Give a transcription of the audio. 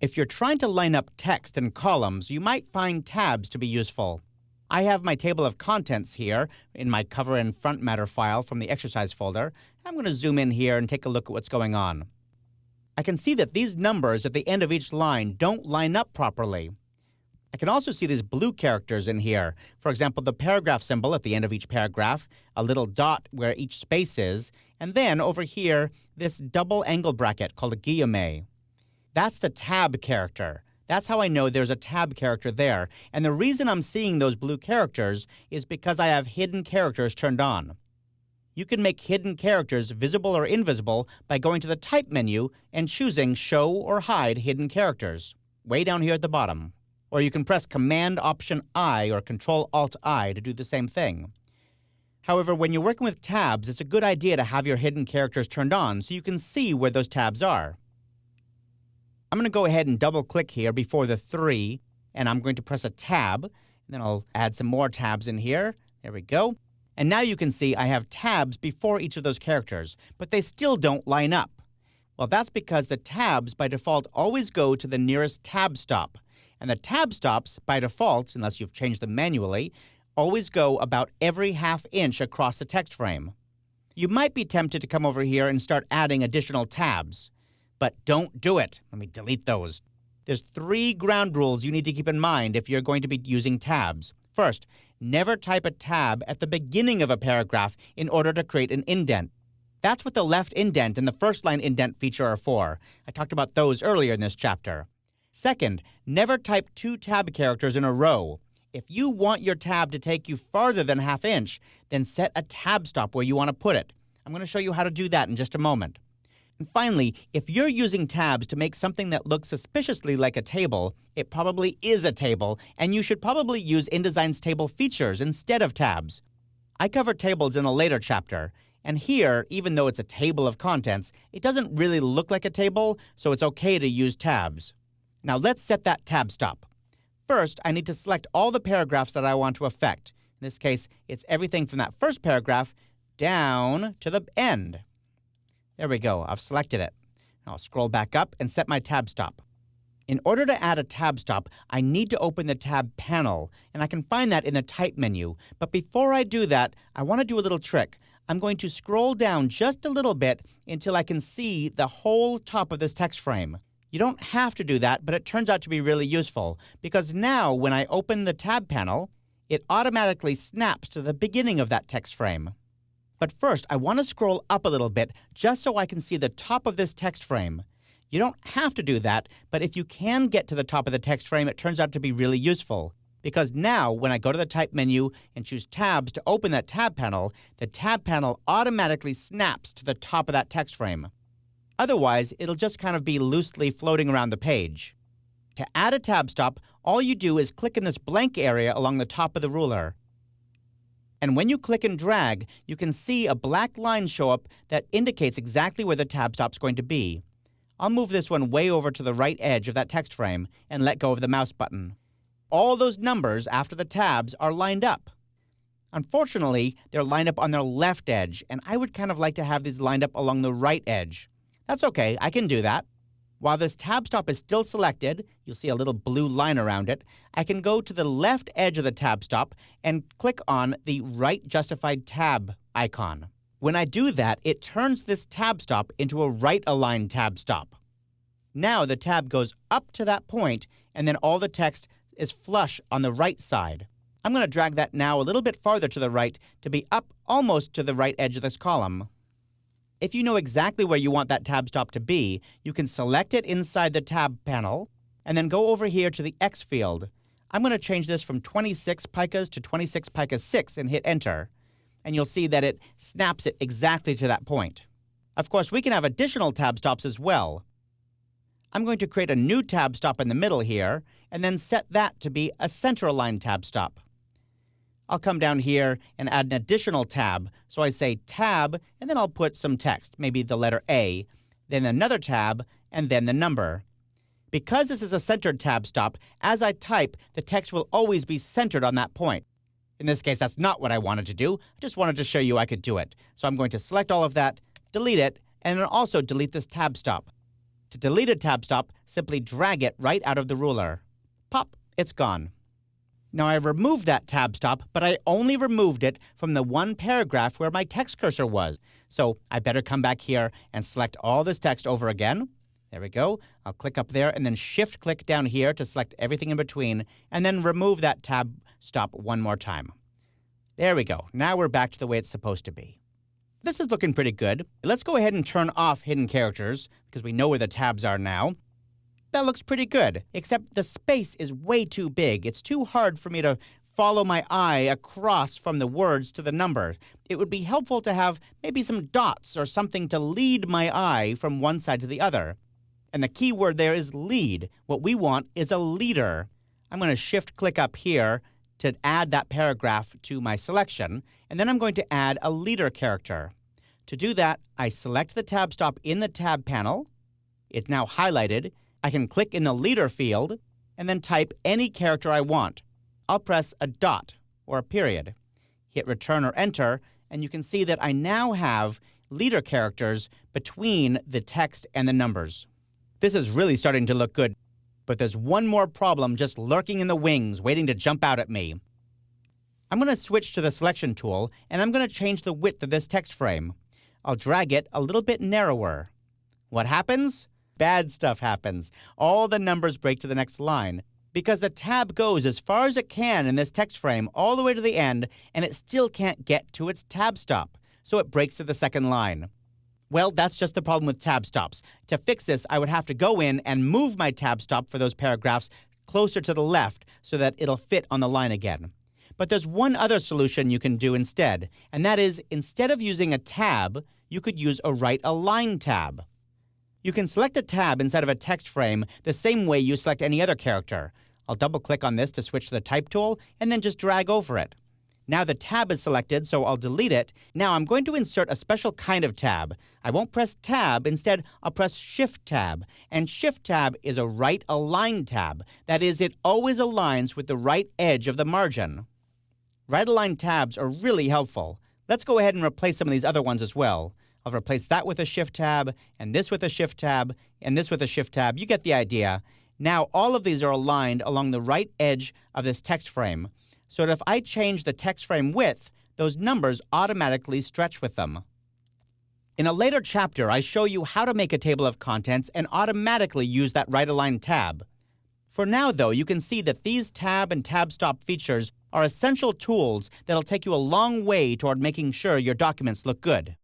If you're trying to line up text and columns, you might find tabs to be useful. I have my table of contents here in my cover and front matter file from the exercise folder. I'm going to zoom in here and take a look at what's going on. I can see that these numbers at the end of each line don't line up properly. I can also see these blue characters in here. For example, the paragraph symbol at the end of each paragraph, a little dot where each space is, and then over here, this double angle bracket called a guillemot. That's the tab character. That's how I know there's a tab character there. And the reason I'm seeing those blue characters is because I have hidden characters turned on. You can make hidden characters visible or invisible by going to the Type menu and choosing Show or Hide Hidden Characters, way down here at the bottom. Or you can press Command-Option-I or Control-Alt-I to do the same thing. However, when you're working with tabs, it's a good idea to have your hidden characters turned on so you can see where those tabs are. I'm going to go ahead and double-click here before the 3, and I'm going to press a tab, and then I'll add some more tabs in here. There we go. And now you can see I have tabs before each of those characters, but they still don't line up. Well, that's because the tabs, by default, always go to the nearest tab stop. And the tab stops, by default, unless you've changed them manually, always go about every ½ inch across the text frame. You might be tempted to come over here and start adding additional tabs. But don't do it. Let me delete those. There's 3 ground rules you need to keep in mind if you're going to be using tabs. First, never type a tab at the beginning of a paragraph in order to create an indent. That's what the left indent and the first line indent feature are for. I talked about those earlier in this chapter. Second, never type 2 tab characters in a row. If you want your tab to take you farther than ½ inch, then set a tab stop where you want to put it. I'm going to show you how to do that in just a moment. And finally, if you're using tabs to make something that looks suspiciously like a table, it probably is a table, and you should probably use InDesign's table features instead of tabs. I cover tables in a later chapter, and here, even though it's a table of contents, it doesn't really look like a table, so it's okay to use tabs. Now let's set that tab stop. First, I need to select all the paragraphs that I want to affect. In this case, it's everything from that first paragraph down to the end. There we go. I've selected it. I'll scroll back up and set my tab stop. In order to add a tab stop, I need to open the tab panel, and I can find that in the Type menu. But before I do that, I want to do a little trick. I'm going to scroll down just a little bit until I can see the whole top of this text frame. You don't have to do that, but it turns out to be really useful, because now when I open the tab panel, it automatically snaps to the beginning of that text frame. But first, I want to scroll up a little bit just so I can see the top of this text frame. You don't have to do that, but if you can get to the top of the text frame, it turns out to be really useful. Because now, when I go to the Type menu and choose Tabs to open that tab panel, the tab panel automatically snaps to the top of that text frame. Otherwise, it'll just kind of be loosely floating around the page. To add a tab stop, all you do is click in this blank area along the top of the ruler. And when you click and drag, you can see a black line show up that indicates exactly where the tab stop's going to be. I'll move this one way over to the right edge of that text frame and let go of the mouse button. All those numbers after the tabs are lined up. Unfortunately, they're lined up on their left edge, and I would kind of like to have these lined up along the right edge. That's okay, I can do that. While this tab stop is still selected, you'll see a little blue line around it, I can go to the left edge of the tab stop and click on the right justified tab icon. When I do that, it turns this tab stop into a right-aligned tab stop. Now the tab goes up to that point, and then all the text is flush on the right side. I'm going to drag that now a little bit farther to the right to be up almost to the right edge of this column. If you know exactly where you want that tab stop to be, you can select it inside the tab panel, and then go over here to the X field. I'm going to change this from 26 picas to 26 picas 6 and hit Enter. And you'll see that it snaps it exactly to that point. Of course, we can have additional tab stops as well. I'm going to create a new tab stop in the middle here, and then set that to be a center-aligned tab stop. I'll come down here and add an additional tab. So I say tab, and then I'll put some text, maybe the letter A, then another tab, and then the number. Because this is a centered tab stop, as I type, the text will always be centered on that point. In this case, that's not what I wanted to do. I just wanted to show you I could do it. So I'm going to select all of that, delete it, and then also delete this tab stop. To delete a tab stop, simply drag it right out of the ruler. Pop, it's gone. Now I removed that tab stop, but I only removed it from the one paragraph where my text cursor was. So I better come back here and select all this text over again. There we go. I'll click up there and then shift-click down here to select everything in between, and then remove that tab stop one more time. There we go. Now we're back to the way it's supposed to be. This is looking pretty good. Let's go ahead and turn off hidden characters, because we know where the tabs are now. That looks pretty good, except the space is way too big. It's too hard for me to follow my eye across from the words to the number. It would be helpful to have maybe some dots or something to lead my eye from one side to the other. And the key word there is lead. What we want is a leader. I'm going to shift-click up here to add that paragraph to my selection, and then I'm going to add a leader character. To do that, I select the tab stop in the tab panel. It's now highlighted. I can click in the leader field and then type any character I want. I'll press a dot or a period. Hit return or enter, and you can see that I now have leader characters between the text and the numbers. This is really starting to look good, but there's one more problem just lurking in the wings, waiting to jump out at me. I'm going to switch to the selection tool, and I'm going to change the width of this text frame. I'll drag it a little bit narrower. What happens? Bad stuff happens. All the numbers break to the next line, because the tab goes as far as it can in this text frame all the way to the end, and it still can't get to its tab stop, so it breaks to the second line. Well, that's just the problem with tab stops. To fix this, I would have to go in and move my tab stop for those paragraphs closer to the left so that it'll fit on the line again. But there's one other solution you can do instead, and that is, instead of using a tab, you could use a right align tab. You can select a tab inside of a text frame the same way you select any other character. I'll double-click on this to switch to the type tool, and then just drag over it. Now the tab is selected, so I'll delete it. Now I'm going to insert a special kind of tab. I won't press Tab. Instead, I'll press Shift-Tab. And Shift-Tab is a right align tab. That is, it always aligns with the right edge of the margin. Right align tabs are really helpful. Let's go ahead and replace some of these other ones as well. I'll replace that with a Shift tab, and this with a Shift tab, and this with a Shift tab. You get the idea. Now all of these are aligned along the right edge of this text frame, so that if I change the text frame width, those numbers automatically stretch with them. In a later chapter, I show you how to make a table of contents and automatically use that right align tab. For now, though, you can see that these tab and tab stop features are essential tools that'll take you a long way toward making sure your documents look good.